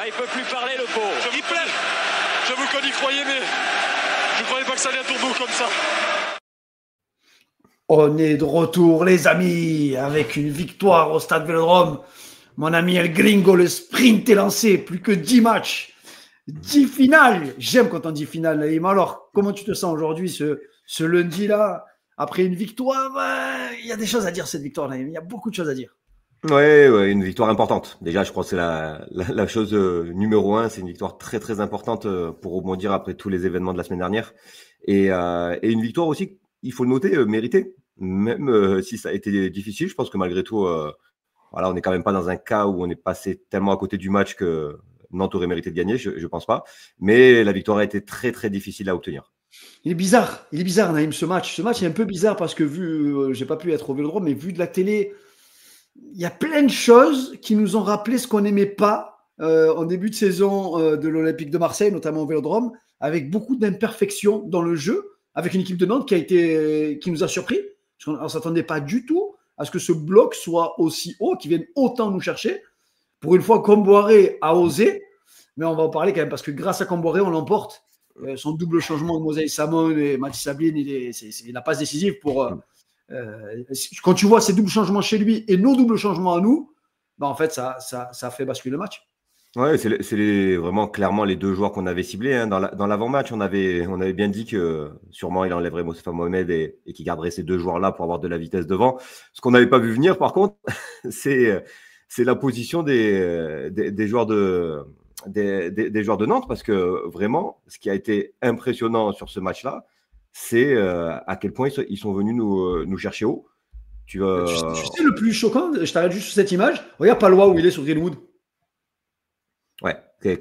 il peut plus parler, le pauvre. Il plaît. J'avoue qu'on y croyait, mais je ne croyais pas que ça allait à tourner comme ça. On est de retour, les amis, avec une victoire au Stade Vélodrome. Mon ami El Gringo, le sprint est lancé. Plus que 10 matchs, 10 finales. J'aime quand on dit finale, Naïm. Alors, comment tu te sens aujourd'hui, ce lundi-là, après une victoire? Il y a des choses à dire, cette victoire, Naïm. Il y a beaucoup de choses à dire. Ouais, une victoire importante. Déjà, je crois que c'est la chose numéro 1. C'est une victoire très, très importante pour rebondir après tous les événements de la semaine dernière. Et une victoire aussi, il faut le noter, méritée. Même si ça a été difficile, je pense que malgré tout, voilà, on n'est quand même pas dans un cas où on est passé tellement à côté du match que Nantes aurait mérité de gagner, je pense pas. Mais la victoire a été très, très difficile à obtenir. Il est bizarre, Naïm, ce match. Ce match est un peu bizarre parce que j'ai pas pu être au Vélodrome, mais vu de la télé, il y a plein de choses qui nous ont rappelé ce qu'on n'aimait pas en début de saison de l'Olympique de Marseille, notamment au Vélodrome, avec beaucoup d'imperfections dans le jeu, avec une équipe de Nantes qui nous a surpris. Parce qu'on ne s'attendait pas du tout à ce que ce bloc soit aussi haut, qu'il vienne autant nous chercher. Pour une fois, Comboiré a osé, mais on va en parler quand même, parce que grâce à Comboiré, on l'emporte. Son double changement de Mosaï Samon et Mathis Sabline, c'est la passe décisive pour... quand tu vois ces doubles changements chez lui et nos doubles changements à nous, en fait, ça fait basculer le match. Ouais, c'est vraiment clairement les deux joueurs qu'on avait ciblés. Hein. Dans l'avant-match, on avait bien dit que sûrement il enlèverait Mostafa Mohamed et qu'il garderait ces deux joueurs-là pour avoir de la vitesse devant. Ce qu'on n'avait pas vu venir, par contre, c'est la position des joueurs des joueurs de Nantes, parce que vraiment, ce qui a été impressionnant sur ce match-là, c'est à quel point ils sont venus nous chercher haut. Tu sais le plus choquant, je t'arrête juste sur cette image. Regarde Palois où il est sur Greenwood. Ouais,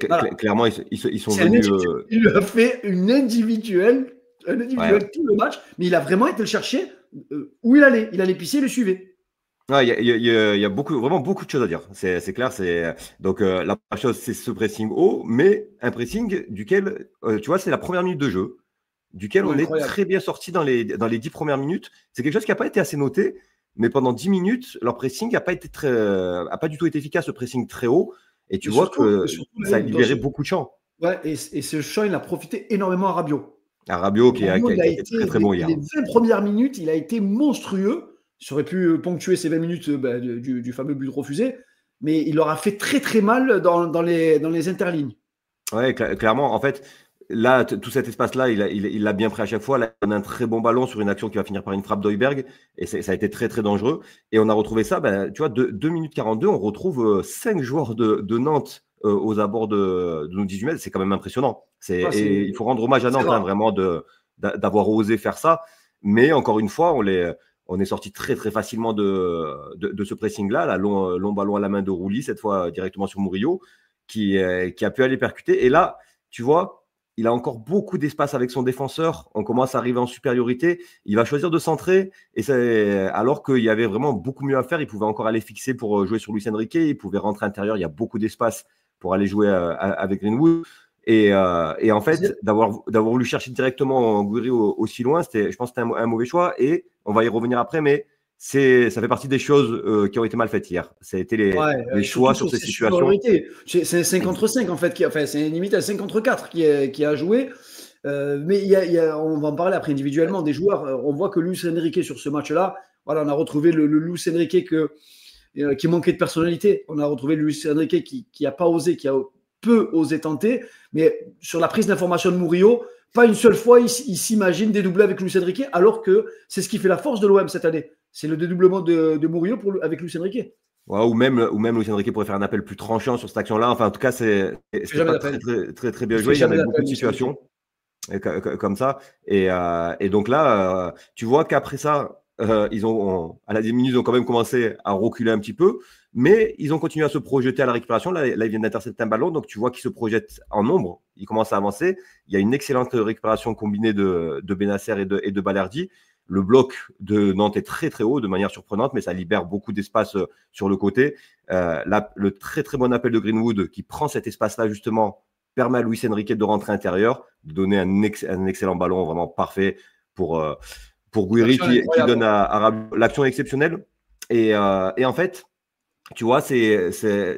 voilà. Clairement, ils sont venus. Il a fait un individuel tout le match, mais il a vraiment été le chercher où il allait. Il allait pisser, il le suivait. Ouais, il y a vraiment beaucoup de choses à dire. C'est clair. Donc la première chose, c'est ce pressing haut, mais un pressing duquel, tu vois, c'est la première minute de jeu, duquel on est très bien sorti dans les 10 premières minutes. C'est quelque chose qui n'a pas été assez noté, mais pendant 10 minutes, leur pressing n'a pas du tout été efficace, le pressing très haut. Et tu vois que ça a libéré beaucoup de champs. Ouais, et ce champ, il a profité énormément à Rabiot. Rabiot qui a été très, très bon hier. Les 20 premières minutes, il a été monstrueux. Il aurait pu ponctuer ces 20 minutes du fameux but refusé, mais il leur a fait très, très mal dans les interlignes. Ouais, clairement. En fait, là, tout cet espace-là, il l'a bien pris à chaque fois. Là, on a un très bon ballon sur une action qui va finir par une frappe d'Heuberg. Et ça a été très, très dangereux. Et on a retrouvé ça, tu vois, 2 minutes 42, on retrouve 5 joueurs de Nantes aux abords de nos 18 mètres. C'est quand même impressionnant. Il faut rendre hommage à Nantes, vraiment, d'avoir osé faire ça. Mais encore une fois, on est sorti très, très facilement de ce pressing-là. Long ballon à la main de Rouly, cette fois directement sur Murillo, qui a pu aller percuter. Et là, tu vois, il a encore beaucoup d'espace avec son défenseur. On commence à arriver en supériorité. Il va choisir de centrer. Alors qu'il y avait vraiment beaucoup mieux à faire. Il pouvait encore aller fixer pour jouer sur Luis Enrique. Il pouvait rentrer intérieur. Il y a beaucoup d'espace pour aller jouer avec Greenwood. Et en fait, d'avoir voulu chercher directement Gouiri aussi loin, je pense que c'était un mauvais choix. Et on va y revenir après, mais ça fait partie des choses qui ont été mal faites hier. Ça a été les choix sur ces situations. C'est un 5 contre 5 en fait. C'est limite un 5 contre 4 qui a joué. Mais on va en parler après individuellement des joueurs. On voit que Luis Enrique sur ce match-là, voilà, on a retrouvé le Luis Enrique qui manquait de personnalité. On a retrouvé Luis Enrique qui n'a pas osé, qui a peu osé tenter. Mais sur la prise d'information de Murillo, pas une seule fois il s'imagine dédoubler avec Luis Enrique, alors que c'est ce qui fait la force de l'OM cette année. C'est le dédoublement de Murillo avec Luis Enrique. Ouais, ou même Luis Enrique pourrait faire un appel plus tranchant sur cette action-là. Enfin, en tout cas, c'est pas très, très, très, très bien joué. Il y en a beaucoup de situations comme ça. Et donc là, tu vois qu'après ça, à la 10 minutes, ils ont quand même commencé à reculer un petit peu, mais ils ont continué à se projeter à la récupération. Là ils viennent d'intercepter un ballon, donc tu vois qu'ils se projettent en nombre. Ils commencent à avancer. Il y a une excellente récupération combinée de Benasser et de Balerdi. Le bloc de Nantes est très très haut de manière surprenante, mais ça libère beaucoup d'espace sur le côté. Le très très bon appel de Greenwood qui prend cet espace-là justement permet à Luis Enrique de rentrer intérieur, de donner un excellent ballon vraiment parfait pour Gouiri qui donne à Rabiot. L'action est exceptionnelle. Et en fait, tu vois,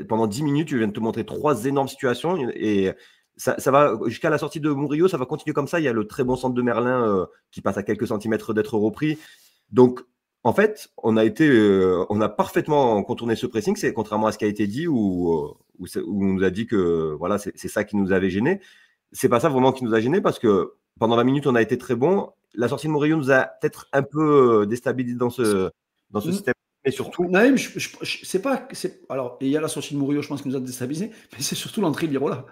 pendant 10 minutes, je viens de te montrer 3 énormes situations et ça va jusqu'à la sortie de Murillo, ça va continuer comme ça. Il y a le très bon centre de Merlin qui passe à quelques centimètres d'être repris. Donc, en fait, on a parfaitement contourné ce pressing. C'est contrairement à ce qui a été dit où on nous a dit que voilà, c'est ça qui nous avait gêné. C'est pas ça vraiment qui nous a gêné parce que pendant 20 minutes, on a été très bon. La sortie de Murillo nous a peut-être un peu déstabilisé dans ce système. Et surtout. Naïm, c'est pas. Alors, il y a la sortie de Murillo, je pense, qui nous a déstabilisé, mais c'est surtout l'entrée de Lirola.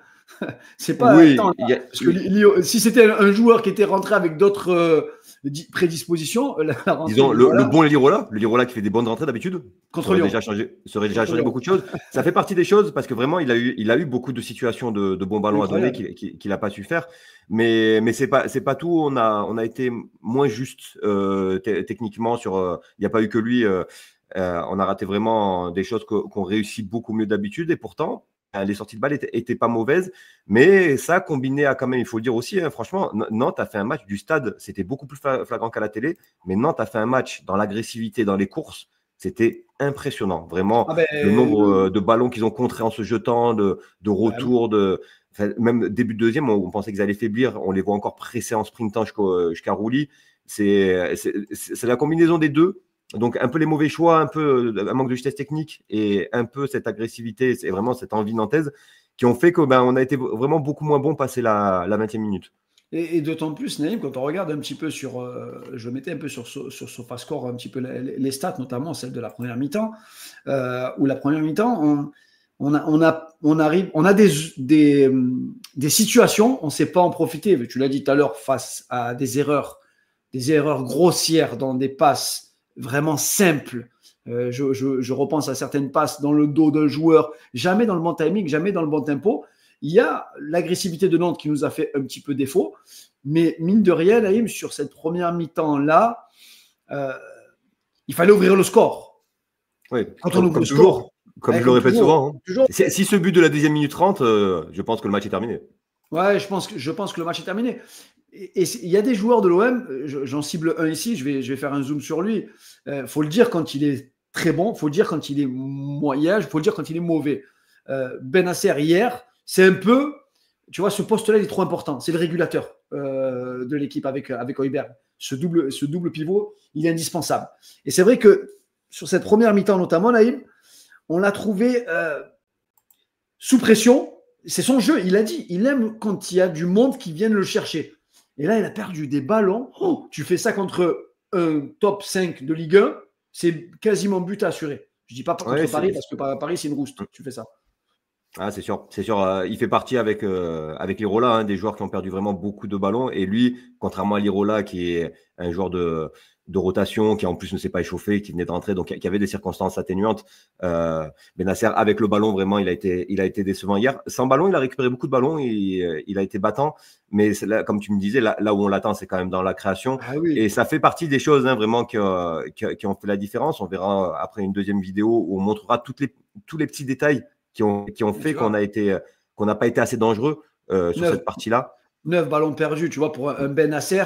C'est pas. Oui, parce que si c'était un joueur qui était rentré avec d'autres prédispositions, disons le bon Lirola qui fait des bonnes rentrées d'habitude, contre Lyon, ça aurait déjà changé beaucoup de choses. Ça fait partie des choses parce que vraiment, il a eu beaucoup de situations de bons ballons à donner qu'il n'a pas su faire. Mais c'est pas tout. On a été moins juste techniquement sur. Il n'y a pas eu que lui. On a raté vraiment des choses qu'on réussit beaucoup mieux d'habitude et pourtant les sorties de balles étaient pas mauvaises, mais ça combiné à quand même, il faut le dire aussi, hein, franchement, Nantes a fait un match du stade, c'était beaucoup plus flagrant qu'à la télé, mais Nantes a fait un match dans l'agressivité, dans les courses, c'était impressionnant, vraiment, le nombre de ballons qu'ils ont contrés en se jetant, de retours, même début de deuxième, on pensait qu'ils allaient faiblir, on les voit encore pressés en sprintant jusqu'à Roulis, c'est la combinaison des deux. Donc, un peu les mauvais choix, un peu un manque de justesse technique et un peu cette agressivité, c'est vraiment cette envie nantaise qui ont fait qu'on a été vraiment beaucoup moins bon passé la 20e minute. Et d'autant plus, Naïm, quand on regarde un petit peu je mettais un peu sur SofaScore un petit peu les stats, notamment celle de la première mi-temps, où la première mi-temps, on a des situations, on ne sait pas en profiter. Tu l'as dit tout à l'heure, face à des erreurs grossières dans des passes vraiment simple. Je repense à certaines passes dans le dos d'un joueur, jamais dans le bon timing, jamais dans le bon tempo. Il y a l'agressivité de Nantes qui nous a fait un petit peu défaut, mais mine de rien, Naïm, sur cette première mi-temps-là, il fallait ouvrir le score. Oui, comme toujours, comme je le répète souvent. Hein. Toujours. Si ce but de la 10e minute 30, je pense que le match est terminé. Ouais, je pense que le match est terminé. Et il y a des joueurs de l'OM, j'en cible un ici, je vais faire un zoom sur lui. Faut le dire quand il est très bon, faut le dire quand il est moyen, faut le dire quand il est mauvais. Bennacer hier, c'est un peu, tu vois, ce poste-là il est trop important. C'est le régulateur de l'équipe avec Højbjerg. Ce double pivot, il est indispensable. Et c'est vrai que sur cette première mi-temps notamment, Naïm, on l'a trouvé sous pression. C'est son jeu, il a dit. Il aime quand il y a du monde qui vient le chercher. Et là, il a perdu des ballons. Oh, tu fais ça contre un top 5 de Ligue 1, c'est quasiment but assuré. Je ne dis pas contre Paris, parce que Paris, c'est une rouste. Tu fais ça. Ah, c'est sûr. Il fait partie avec Lirola, hein, des joueurs qui ont perdu vraiment beaucoup de ballons. Et lui, contrairement à Lirola, qui est un joueur de rotation, qui en plus ne s'est pas échauffé, qui venait d'entrer, donc qui avait des circonstances atténuantes. Bennacer, avec le ballon, vraiment, il a été décevant hier. Sans ballon, il a récupéré beaucoup de ballons, il a été battant, mais là, comme tu me disais, là où on l'attend, c'est quand même dans la création. Ah oui. Et ça fait partie des choses, hein, vraiment, qui ont fait la différence. On verra après une deuxième vidéo où on montrera tous les petits détails qui ont fait qu'on n'a pas été assez dangereux sur cette partie-là. 9 ballons perdus, tu vois, pour un Bennacer.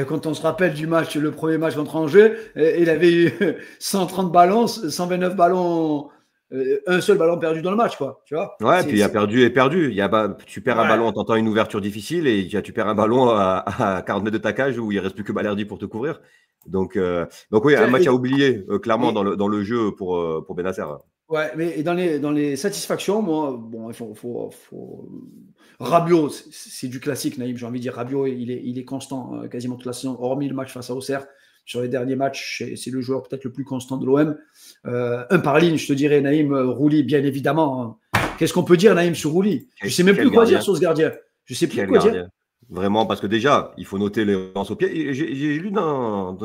Quand on se rappelle du match, le premier match contre Angers, il avait eu 130 ballons, 129 ballons, un seul ballon perdu dans le match, quoi. Tu vois. Ouais, puis il y a perdu et perdu. Tu perds un ballon en tentant une ouverture difficile et tu perds un ballon à 40 mètres de ta cage où il ne reste plus que Balerdi pour te couvrir. Donc oui, un match à oublier, clairement, dans le jeu pour Bennacer. Ouais, mais dans les satisfactions, moi, bon, il faut Rabiot, c'est du classique, Naïm. J'ai envie de dire Rabiot, il est constant quasiment toute la saison, hormis le match face à Auxerre. Sur les derniers matchs, c'est le joueur peut-être le plus constant de l'OM. Un par ligne, je te dirais, Naïm, Roulis, bien évidemment. Qu'est-ce qu'on peut dire, Naïm, sur Roulis? Je ne sais même plus quoi dire sur ce gardien. Je ne sais plus quoi dire. Vraiment, parce que déjà, il faut noter les relances au pied. J'ai lu dans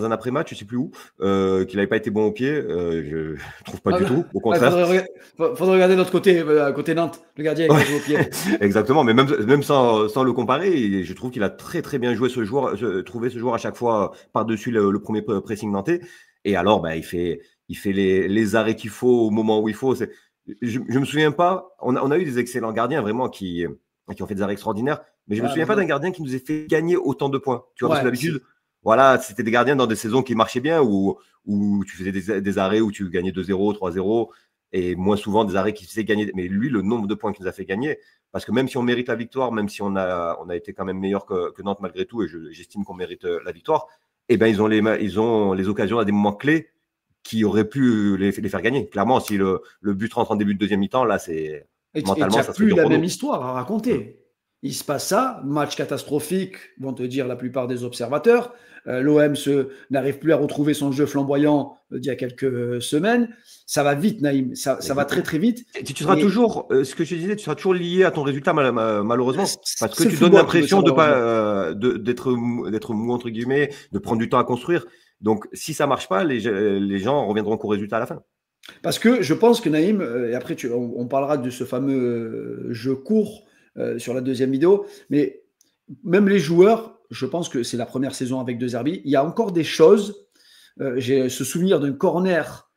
un après-match, je ne sais plus où, qu'il n'avait pas été bon au pied. Je ne trouve pas du tout, au contraire. Il faudrait regarder de l'autre côté, côté Nantes, le gardien qui joue au pied. Exactement, mais même sans le comparer, je trouve qu'il a très très bien joué trouvé ce joueur à chaque fois par-dessus le premier pressing nantais. Et alors, il fait les arrêts qu'il faut au moment où il faut. Je ne me souviens pas, on a eu des excellents gardiens vraiment qui ont fait des arrêts extraordinaires, mais je ne me souviens pas d'un gardien qui nous ait fait gagner autant de points. Tu vois, parce que d'habitude, voilà, c'était des gardiens dans des saisons qui marchaient bien, où tu faisais des arrêts où tu gagnais 2-0, 3-0, et moins souvent des arrêts qui faisaient gagner. Mais lui, le nombre de points qu'il nous a fait gagner, parce que même si on mérite la victoire, même si on a été quand même meilleur que Nantes malgré tout, et j'estime qu'on mérite la victoire, eh ben, ils ont les occasions à des moments clés qui auraient pu les faire gagner. Clairement, si le but rentre en début de deuxième mi-temps, là, c'est mentalement, ça serait plus dur la pour nous. même histoire à raconter. Il se passe ça, match catastrophique, vont te dire la plupart des observateurs. L'OM n'arrive plus à retrouver son jeu flamboyant d'il y a quelques semaines. Ça va vite, Naïm. Ça va très, très vite. Tu seras toujours, ce que je te disais, tu seras toujours lié à ton résultat, malheureusement. Parce que tu donnes football, l'impression d'être mou, entre guillemets, de prendre du temps à construire. Donc, si ça ne marche pas, les gens reviendront qu'au résultat à la fin. Parce que je pense que Naïm, et après on parlera de ce fameux jeu court sur la deuxième vidéo, mais même les joueurs, je pense que c'est la première saison avec De Zerbi, il y a encore des choses. J'ai ce souvenir d'un corner,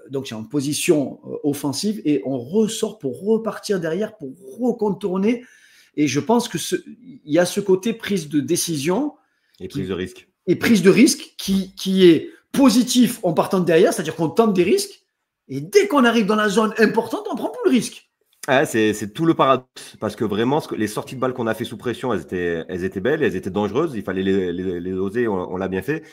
donc c'est en position offensive, et on ressort pour repartir derrière, pour recontourner. Et je pense qu'il y a ce côté prise de décision. Et prise de risque. Et prise de risque qui est positif en partant de derrière, c'est-à-dire qu'on tente des risques, et dès qu'on arrive dans la zone importante, on ne prend plus le risque. Ah, c'est tout le paradoxe, parce que vraiment, les sorties de balles qu'on a fait sous pression, elles étaient belles, elles étaient dangereuses, il fallait les oser, on l'a bien fait.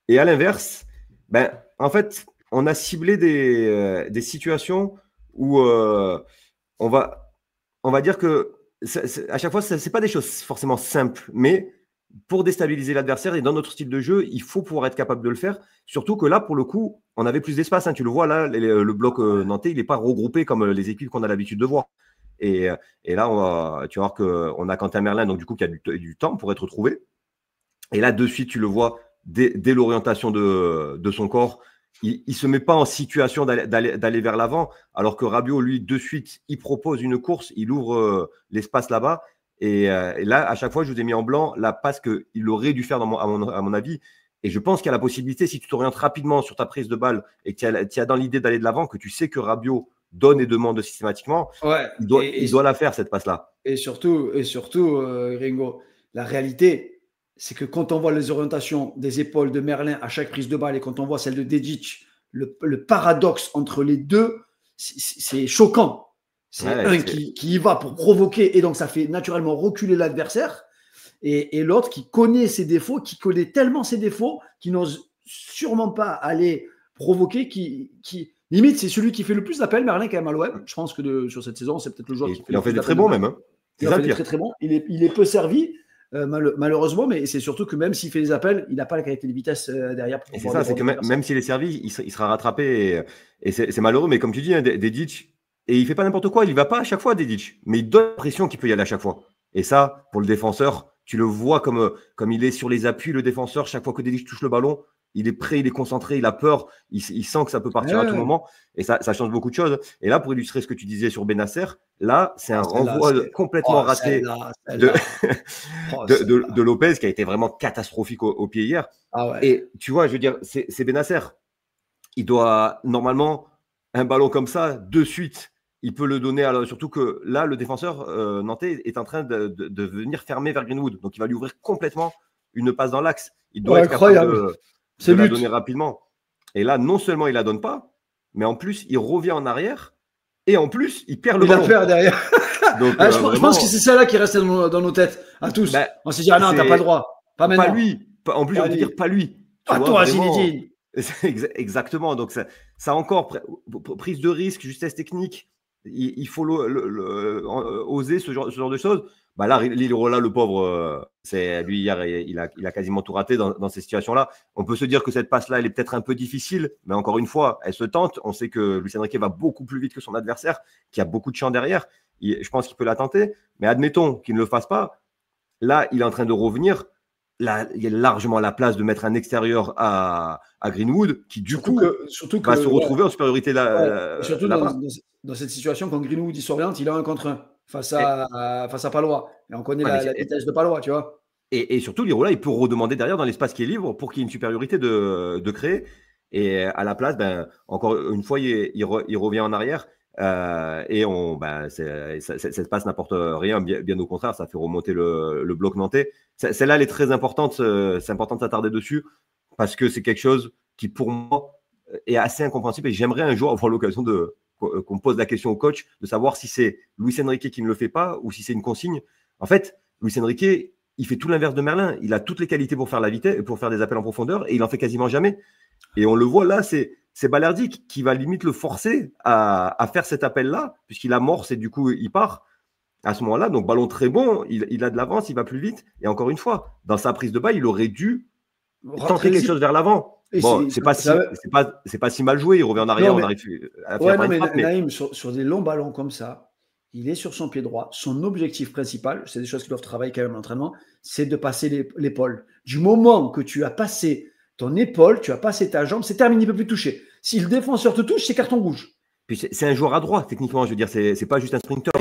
Et à l'inverse, ben, en fait, on a ciblé des situations où on va dire que à chaque fois, ce n'est pas des choses forcément simples, mais pour déstabiliser l'adversaire et dans notre style de jeu, il faut pouvoir être capable de le faire. Surtout que là, pour le coup, on avait plus d'espace. Hein. Tu le vois là, le bloc nantais, il n'est pas regroupé comme les équipes qu'on a l'habitude de voir. Et là, tu vas voir qu'on a Quentin Merlin, donc du coup, qui a du temps pour être retrouvé. Et là, de suite, tu le vois, dès l'orientation de son corps, il ne se met pas en situation d'aller vers l'avant, alors que Rabiot, lui, de suite, il propose une course, il ouvre l'espace là-bas. Et là, à chaque fois, je vous ai mis en blanc la passe qu'il aurait dû faire, à mon avis. Et je pense qu'il y a la possibilité, si tu t'orientes rapidement sur ta prise de balle et que tu as dans l'idée d'aller de l'avant, que tu sais que Rabiot donne et demande systématiquement, il doit la faire, cette passe-là. Et surtout Ringo, la réalité, c'est que quand on voit les orientations des épaules de Merlin à chaque prise de balle et quand on voit celle de Dedic, le paradoxe entre les deux, c'est choquant. C'est un qui y va pour provoquer et donc ça fait naturellement reculer l'adversaire et l'autre qui connaît ses défauts, qui connaît tellement ses défauts qu'il n'ose sûrement pas aller provoquer, qui limite c'est celui qui fait le plus d'appels, Merlin quand même à l'OM. Je pense que sur cette saison, c'est peut-être le joueur qui fait il en fait des très bons même. Hein. Il en fait des très très bons. Il est peu servi. Malheureusement, mais c'est surtout que même s'il fait des appels, il n'a pas la qualité de vitesse derrière. Et c'est ça, c'est que même s'il est servi, il sera rattrapé et c'est malheureux. Mais comme tu dis, hein, Dedic, et il ne fait pas n'importe quoi, il ne va pas à chaque fois, Dedic, mais il donne l'impression qu'il peut y aller à chaque fois. Et ça, pour le défenseur, tu le vois comme il est sur les appuis, le défenseur, chaque fois que Dedic touche le ballon, il est prêt, il est concentré, il a peur, il sent que ça peut partir à tout moment. Et ça change beaucoup de choses. Et là, pour illustrer ce que tu disais sur Benasser, là, c'est un renvoi complètement raté de Lopez, qui a été vraiment catastrophique au pied hier. Ah ouais. Et tu vois, je veux dire, c'est Benasser. Il doit, normalement, un ballon comme ça, de suite, il peut le donner. Surtout que là, le défenseur nantais est en train de venir fermer vers Greenwood. Donc, il va lui ouvrir complètement une passe dans l'axe. Il doit être capable de la donner rapidement. Et là, non seulement il la donne pas, mais en plus, il revient en arrière et en plus, il perd le ballon. Il la perd derrière. Donc, je pense que c'est ça là qui reste dans nos têtes, à tous. On s'est dit, ah non, t'as pas le droit. Pas maintenant. Pas lui. En plus, j'ai envie de dire pas lui. Pas toi, Zinedine. Exactement. Donc, ça encore, prise de risque, justesse technique. Il faut oser ce genre de choses. Bah là, Lirola, le pauvre, lui, hier, il a quasiment tout raté dans ces situations-là. On peut se dire que cette passe-là, elle est peut-être un peu difficile, mais encore une fois, elle se tente. On sait que Luis Enrique va beaucoup plus vite que son adversaire, qui a beaucoup de champ derrière. Je pense qu'il peut la tenter, mais admettons qu'il ne le fasse pas. Là, il est en train de revenir. Là, il y a largement la place de mettre un extérieur à Greenwood, qui du coup va se retrouver en supériorité surtout dans cette situation, quand Greenwood il s'oriente, il a 1 contre 1 face à Palois. Et on connaît la vitesse de Palois, tu vois. Et surtout, Lirola, il peut redemander derrière dans l'espace qui est libre pour qu'il y ait une supériorité de créer. Et à la place, encore une fois, il revient en arrière. Et cette passe n'apporte rien, bien au contraire, ça fait remonter le bloc nantais. Celle-là, elle est très importante, c'est important de s'attarder dessus, parce que c'est quelque chose qui, pour moi, est assez incompréhensible. Et j'aimerais un jour avoir l'occasion qu'on pose la question au coach, de savoir si c'est Luis Enrique qui ne le fait pas ou si c'est une consigne. En fait, Luis Enrique, il fait tout l'inverse de Merlin. Il a toutes les qualités pour faire la vitesse, pour faire des appels en profondeur, et il en fait quasiment jamais. Et on le voit là, c'est Balerdi qui va limite le forcer à faire cet appel-là, puisqu'il amorce et du coup, il part à ce moment-là. Donc, ballon très bon, il a de l'avance, il va plus vite. Et encore une fois, dans sa prise de balle, il aurait dû tenter quelque chose vers l'avant. Bon, c'est pas si mal joué. Il revient en arrière, on arrive à faire une frappe. Naïm, sur des longs ballons comme ça, il est sur son pied droit. Son objectif principal, c'est des choses qui doivent travailler quand même en entraînement, c'est de passer l'épaule. Du moment que tu as passé ton épaule, tu as passé ta jambe, c'est terminé, il ne peut plus toucher. Si le défenseur te touche, c'est carton rouge. Puis c'est un joueur à droit, techniquement, je veux dire, c'est pas juste un sprinter.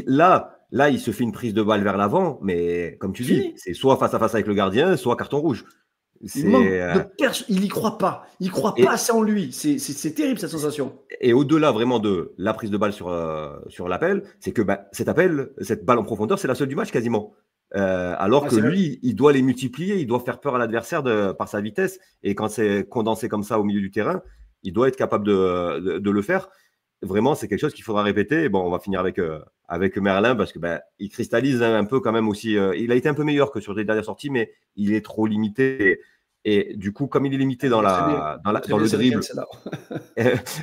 Là, il se fait une prise de balle vers l'avant, mais comme tu dis, c'est soit face à face avec le gardien, soit carton rouge. Il n'y croit pas. Il ne croit pas assez en lui. C'est terrible cette sensation. Et au-delà vraiment de la prise de balle sur l'appel, c'est que cette balle en profondeur, c'est la seule du match quasiment. Alors que lui, il doit les multiplier, il doit faire peur à l'adversaire par sa vitesse. Et quand c'est condensé comme ça au milieu du terrain, il doit être capable de le faire. Vraiment, c'est quelque chose qu'il faudra répéter. Bon, on va finir avec Merlin parce que il cristallise un peu quand même aussi. Il a été un peu meilleur que sur les dernières sorties, mais il est trop limité. Et du coup, comme il est limité dans le dribble,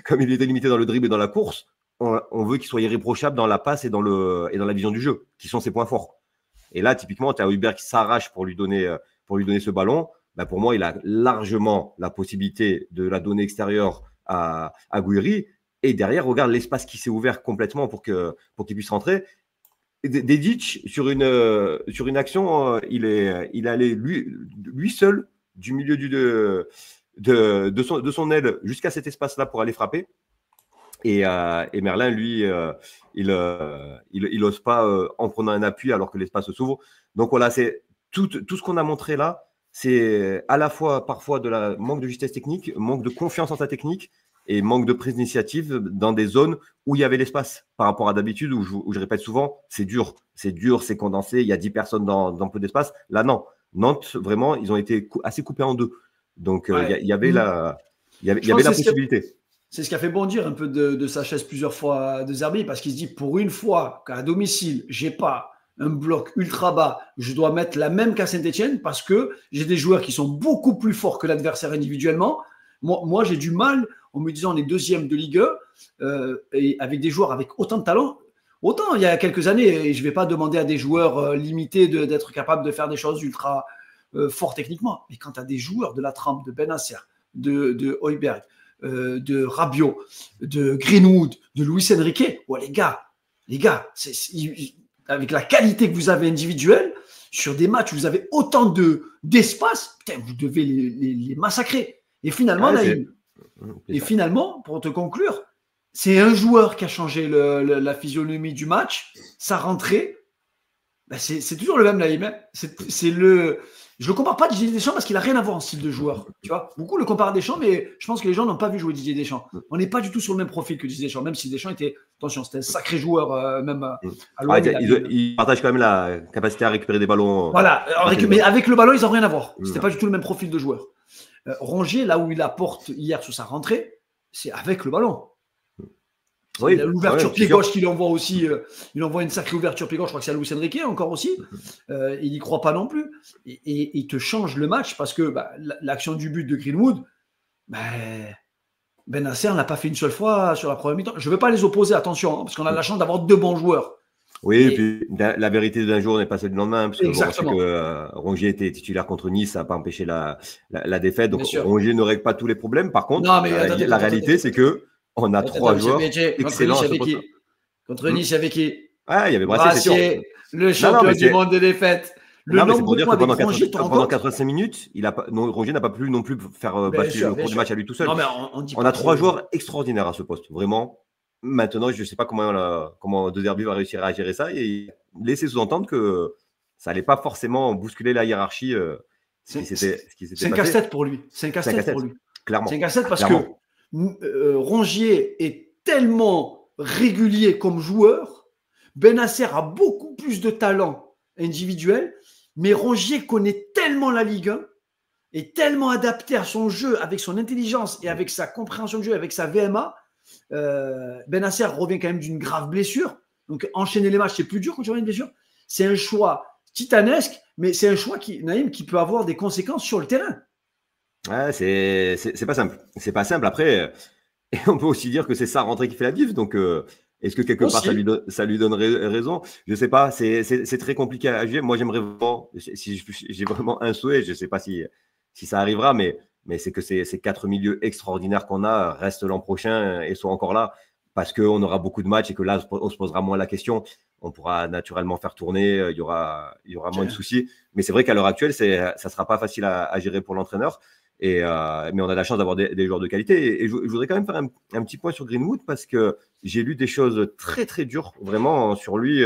comme il est limité dans le dribble et dans la course, on veut qu'il soit irréprochable dans la passe et dans la vision du jeu, qui sont ses points forts. Et là, typiquement, tu as Hubert qui s'arrache pour lui donner ce ballon. Pour moi, il a largement la possibilité de la donner extérieure à Gouiri. Et derrière, regarde l'espace qui s'est ouvert complètement pour qu'il puisse rentrer. Dedic, sur une action, il est allé lui seul du milieu de son aile jusqu'à cet espace-là pour aller frapper. Et Merlin, lui, il n'ose pas en prenant un appui alors que l'espace s'ouvre. Donc voilà, c'est tout ce qu'on a montré là, c'est à la fois parfois manque de justesse technique, manque de confiance en sa technique et manque de prise d'initiative dans des zones où il y avait l'espace par rapport à d'habitude, où je répète souvent, c'est dur, c'est condensé, il y a 10 personnes dans peu d'espace. Là, non. Nantes, vraiment, ils ont été assez coupés en deux. Donc, il y avait la possibilité. C'est ce qui a fait bondir un peu de sa chaise plusieurs fois de Zerbi, parce qu'il se dit, pour une fois qu'à domicile, j'ai pas un bloc ultra bas, je dois mettre la même qu'à Saint-Etienne, parce que j'ai des joueurs qui sont beaucoup plus forts que l'adversaire individuellement. Moi, j'ai du mal, en me disant, on est deuxième de Ligue 1, et avec des joueurs avec autant de talent. Autant il y a quelques années, et je ne vais pas demander à des joueurs limités d'être capables de faire des choses ultra fortes techniquement, mais quand tu as des joueurs de la trempe de Benasser, de Højbjerg, de Rabiot, de Greenwood, de Luis Enrique, les gars, avec la qualité que vous avez individuelle, sur des matchs où vous avez autant d'espace, vous devez les massacrer. Et finalement, finalement, pour te conclure, c'est un joueur qui a changé la physionomie du match, sa rentrée. C'est toujours le même Naïm. Je ne le compare pas à Didier Deschamps parce qu'il n'a rien à voir en style de joueur. Tu vois, beaucoup le comparent à Deschamps, mais je pense que les gens n'ont pas vu jouer Didier Deschamps. On n'est pas du tout sur le même profil que Didier Deschamps, même si Deschamps était un sacré joueur, même à l'OM. Ils partagent quand même la capacité à récupérer des ballons. Voilà, mais avec le ballon, ils n'ont rien à voir. Ce n'était pas du tout le même profil de joueur. Rongier, là où il apporte hier sur sa rentrée, c'est avec le ballon. Oui, l'ouverture pied gauche qu'il envoie aussi, il envoie une sacrée ouverture pied gauche, je crois que c'est à Luis Enrique encore aussi. Il n'y croit pas non plus. Et il te change le match parce que l'action du but de Greenwood, Benasser n'a pas fait une seule fois sur la première mi-temps. Je ne veux pas les opposer, attention, parce qu'on a la chance d'avoir deux bons joueurs. Oui, et puis la vérité d'un jour n'est pas celle du lendemain, parce que Rongier était titulaire contre Nice, ça n'a pas empêché la défaite. Donc Rongier ne règle pas tous les problèmes. Par contre, la réalité, c'est que on a trois joueurs excellents. Contre Nice, il y avait qui? Il y avait Brassier, le champion du monde des défaites. C'est pour dire que pendant 85 minutes, Rongier n'a pas pu non plus faire basculer le cours du match à lui tout seul. On a trois joueurs extraordinaires à ce poste, vraiment. Maintenant, je ne sais pas comment De Zerbi va réussir à gérer ça et laisser sous-entendre que ça n'allait pas forcément bousculer la hiérarchie. C'est un casse-tête pour lui. Clairement. C'est un casse-tête parce que Rongier est tellement régulier comme joueur. Bennacer a beaucoup plus de talent individuel, mais Rongier connaît tellement la Ligue 1, est tellement adapté à son jeu avec son intelligence et avec sa compréhension de jeu, avec sa VMA. Bennacer revient quand même d'une grave blessure. Donc, enchaîner les matchs, c'est plus dur quand tu reviens d'une blessure. C'est un choix titanesque, mais c'est un choix Naïm, qui peut avoir des conséquences sur le terrain. Ouais, c'est pas simple. C'est pas simple. Après, et on peut aussi dire que c'est sa rentrée qui fait la diff. Donc, est-ce que quelque part ça lui donne raison? Je sais pas. C'est très compliqué à juger. Moi, j'aimerais vraiment, si j'ai vraiment un souhait, je sais pas si ça arrivera, mais c'est que ces 4 milieux extraordinaires qu'on a restent l'an prochain et soient encore là, parce qu'on aura beaucoup de matchs et que là, on se posera moins la question. On pourra naturellement faire tourner, il y aura moins de soucis. Mais c'est vrai qu'à l'heure actuelle, ça sera pas facile à gérer pour l'entraîneur. Mais on a la chance d'avoir des joueurs de qualité. Et je voudrais quand même faire un petit point sur Greenwood, parce que j'ai lu des choses très, très dures, vraiment, sur lui,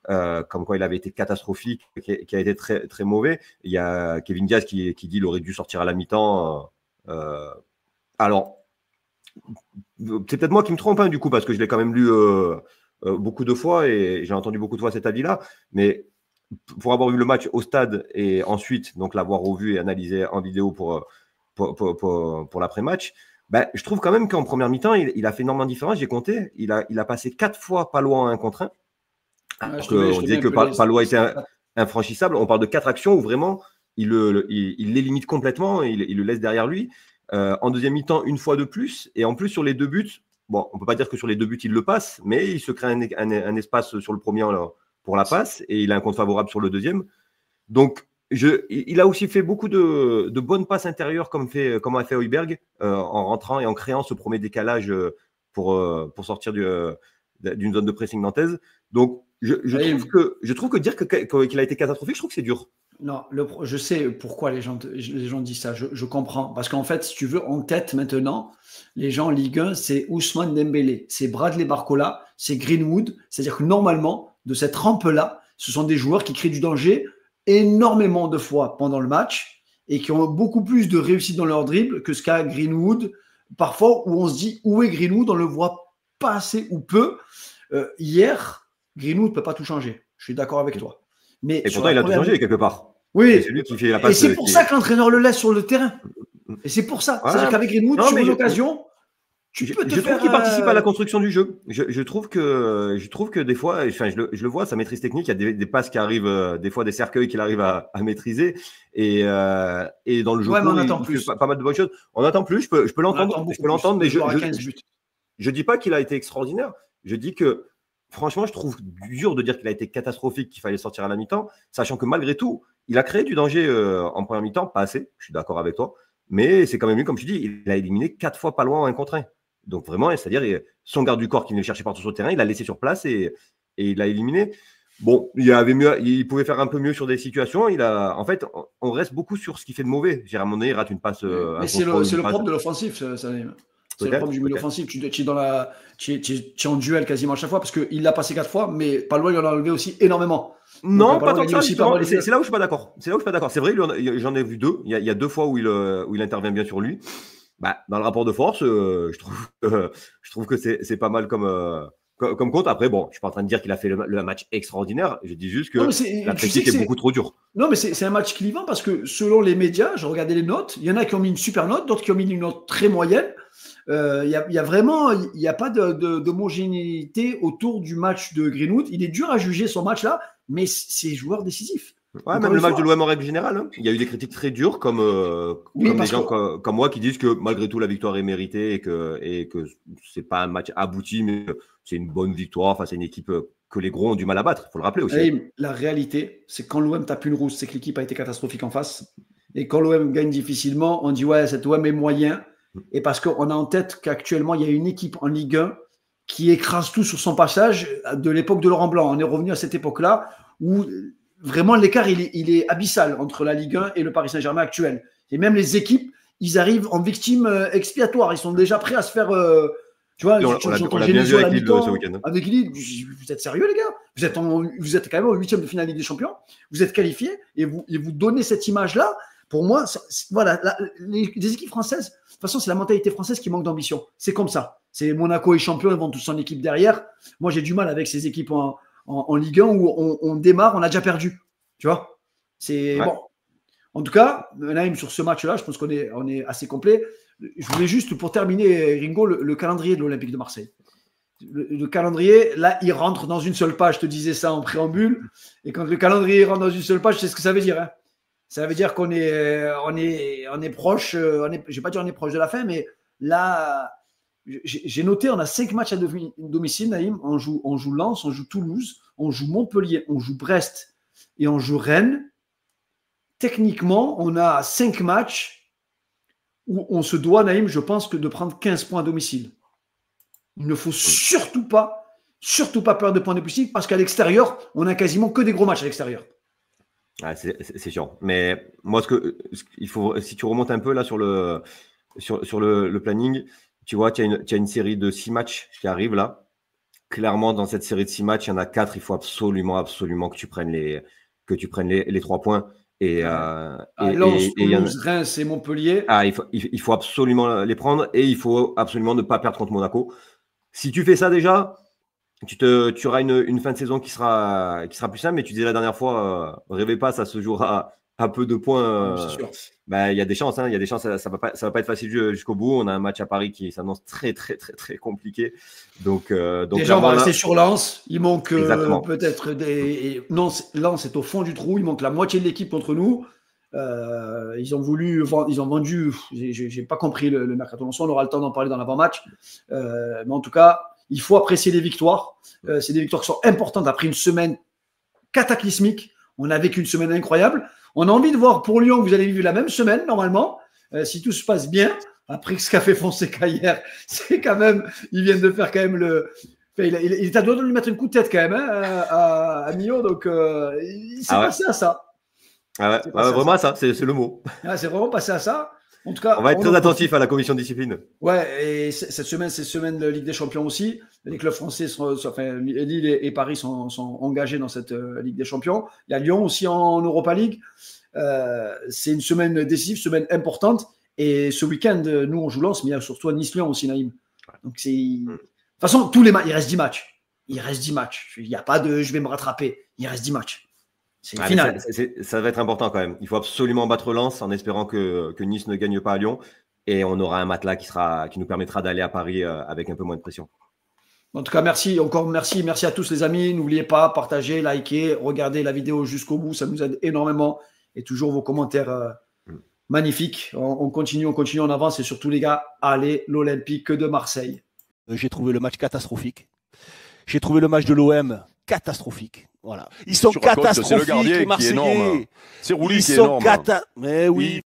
comme quoi il avait été catastrophique, qui a été très, très mauvais. Il y a Kevin Diaz qui dit qu'il aurait dû sortir à la mi-temps. Alors, c'est peut-être moi qui me trompe, du coup, parce que je l'ai quand même lu beaucoup de fois et j'ai entendu beaucoup de fois cet avis-là. Mais pour avoir vu le match au stade et ensuite donc l'avoir revu et analysé en vidéo pour l'après-match, je trouve quand même qu'en première mi-temps, il a fait énormément de différence. J'ai compté, il a passé 4 fois Palois en 1 contre 1. On disait que Palois était infranchissable. On parle de 4 actions où vraiment il les limite complètement, il le laisse derrière lui. En deuxième mi-temps, une fois de plus, et en plus sur les 2 buts, bon, on peut pas dire que sur les 2 buts il le passe, mais il se crée un espace sur le premier pour la passe, et il a un compte favorable sur le deuxième. Donc il a aussi fait beaucoup de bonnes passes intérieures, comme a fait Højbjerg, en rentrant et en créant ce premier décalage pour sortir d'une zone de pressing nantaise. Donc je trouve que dire qu'il a été catastrophique, je trouve que c'est dur. Non, je sais pourquoi les gens disent ça. Je comprends. Parce qu'en fait, si tu veux, en tête maintenant, les gens en Ligue 1, c'est Ousmane Dembélé, c'est Bradley Barcola, c'est Greenwood. C'est-à-dire que normalement, de cette rampe-là, ce sont des joueurs qui créent du danger énormément de fois pendant le match et qui ont beaucoup plus de réussite dans leur dribble que ce qu'a Greenwood. Parfois, où on se dit, où est Greenwood? On le voit pas assez ou peu. Hier, Greenwood ne peut pas tout changer. Je suis d'accord avec toi. Mais et pourtant, il a tout changé quelque part. Oui, c'est lui qui fait la passe. Et c'est pour ça que l'entraîneur le laisse sur le terrain. Et c'est pour ça. C'est-à-dire qu'avec Greenwood, sur une occasion, je trouve qu'il participe à la construction du jeu. Je trouve que des fois, enfin, je le vois, sa maîtrise technique, il y a des passes qui arrivent, des fois des cercueils qu'il arrive à maîtriser. Et dans le jeu, il fait pas mal de bonnes choses. On attend plus, je peux l'entendre. Mais je dis pas qu'il a été extraordinaire. Je dis que franchement, je trouve dur de dire qu'il a été catastrophique, qu'il fallait sortir à la mi-temps, sachant que malgré tout, il a créé du danger en première mi-temps, pas assez, je suis d'accord avec toi, mais c'est quand même lui, comme je dis, il a éliminé 4 fois Palois en 1 contre 1. Donc vraiment, c'est-à-dire son garde du corps qui venait le chercher partout sur le terrain, il l'a laissé sur place et il l'a éliminé. Bon, il pouvait faire un peu mieux sur des situations. En fait, on reste beaucoup sur ce qu'il fait de mauvais. Jérôme Monnet rate une passe. Mais c'est le propre de l'offensif, ça. C'est le problème du milieu offensif. Tu es en duel quasiment à chaque fois parce qu'il l'a passé 4 fois, mais Palois, il en a enlevé aussi énormément. Non, pas tant que ça. C'est là où je suis pas d'accord. C'est vrai, j'en ai vu 2. Il y a 2 fois où il intervient bien sur lui. Dans le rapport de force, je trouve que c'est pas mal comme compte. Après, bon, je suis pas en train de dire qu'il a fait le match extraordinaire. Je dis juste que la critique est beaucoup trop dure. Non, mais c'est un match clivant parce que selon les médias, je regardais les notes, il y en a qui ont mis une super note, d'autres qui ont mis une note très moyenne. Il y a vraiment, il n'y a pas d'homogénéité autour du match de Greenwood. Il est dur à juger son match là, mais c'est joueur décisif. Ouais, même le match de l'OM en règle générale, il y a eu des critiques très dures comme des gens comme moi qui disent que malgré tout la victoire est méritée et que c'est pas un match abouti, mais c'est une bonne victoire face à une équipe que les gros ont du mal à battre. Il faut le rappeler aussi. Et la réalité, c'est que quand l'OM tape une rousse, c'est que l'équipe a été catastrophique en face. Et quand l'OM gagne difficilement, on dit ouais, cet OM est moyen. Et parce qu'on a en tête qu'actuellement, il y a une équipe en Ligue 1 qui écrase tout sur son passage de l'époque de Laurent Blanc. On est revenu à cette époque-là où vraiment l'écart, il est abyssal entre la Ligue 1 et le Paris Saint-Germain actuel. Et même les équipes, ils arrivent en victime expiatoire. Ils sont déjà prêts à se faire... tu vois, on l'a bien vu avec Lille ce week-end. Avec Lille, vous êtes sérieux les gars? Vous êtes quand même au 8e de finale Ligue des Champions. Vous êtes qualifiés et vous donnez cette image-là Pour moi, voilà, les équipes françaises, de toute façon, c'est la mentalité française qui manque d'ambition. C'est comme ça. C'est Monaco est champion, ils vont tous son équipe derrière. Moi, j'ai du mal avec ces équipes en Ligue 1 où on démarre, on a déjà perdu. Tu vois, c'est bon. En tout cas, Naïm, sur ce match-là, je pense qu'on est assez complet. Je voulais juste, pour terminer, Ringo, le calendrier de l'Olympique de Marseille. Le calendrier, là, il rentre dans une seule page. Je te disais ça en préambule. Et quand le calendrier rentre dans une seule page, c'est ce que ça veut dire. Hein. Ça veut dire qu'on est proche. Je ne vais pas dire on est proche de la fin, mais là, j'ai noté, on a 5 matchs à domicile, Naïm. On joue Lens, on joue Toulouse, on joue Montpellier, on joue Brest et on joue Rennes. Techniquement, on a 5 matchs où on se doit, Naïm, je pense, que de prendre 15 points à domicile. Il ne faut surtout pas perdre de points de domicile parce qu'à l'extérieur, on a quasiment que des gros matchs à l'extérieur. Ah, c'est chiant. Mais moi, il faut, si tu remontes un peu là sur le planning, tu vois, tu as une série de 6 matchs qui arrivent là. Clairement, dans cette série de 6 matchs, il y en a 4, il faut absolument que tu prennes les 3 points. Lens, Toulouse, Reims et Montpellier. Il faut absolument les prendre et il faut absolument ne pas perdre contre Monaco. Si tu fais ça déjà, tu auras une fin de saison qui sera plus simple. Mais tu disais la dernière fois, rêvez pas, ça se jouera à peu de points. Il y a des chances, hein, ça va pas être facile jusqu'au bout. On a un match à Paris qui s'annonce très très très très compliqué. Donc déjà on va rester sur Lens. Il manque peut-être Lens est au fond du trou. Il manque la moitié de l'équipe contre nous. Ils ont vendu. J'ai pas compris le mercato. On aura le temps d'en parler dans l'avant-match. Mais en tout cas, il faut apprécier les victoires. C'est des victoires qui sont importantes après une semaine cataclysmique. On a vécu une semaine incroyable. On a envie de voir pour Lyon, vous allez vivre la même semaine normalement, si tout se passe bien. Après ce qu'a fait Fonseca hier, c'est quand même, ils viennent de faire quand même il est à deux de lui mettre une coup de tête quand même à Millau, donc il s'est passé à ça. Ah ouais, vraiment ça, c'est le mot. C'est vraiment passé à ça. En tout cas, on va être très attentif à la commission de discipline. Ouais, et cette semaine, c'est semaine de Ligue des Champions aussi. Les clubs français, Lille et Paris sont engagés dans cette Ligue des Champions. Il y a Lyon aussi en Europa League. C'est une semaine décisive, semaine importante. Et ce week-end, nous, on joue Lens, mais il y a surtout Nice-Lyon aussi, Naïm. Donc, de toute façon, tous les matchs, il reste 10 matchs. Il n'y a pas de je vais me rattraper. Il reste 10 matchs. C'est final. Ça va être important quand même. Il faut absolument battre Lens en espérant que Nice ne gagne pas à Lyon. Et on aura un matelas qui nous permettra d'aller à Paris avec un peu moins de pression. En tout cas, merci. Encore merci à tous les amis. N'oubliez pas, partagez, likez, regardez la vidéo jusqu'au bout. Ça nous aide énormément. Et toujours vos commentaires magnifiques. On continue, on avance. Et surtout, les gars, allez l'Olympique de Marseille. J'ai trouvé le match catastrophique. J'ai trouvé le match de l'OM catastrophique. Voilà. Ils sont catastrophiques, les Marseillais. C'est Rouli qui est énorme. Mais oui.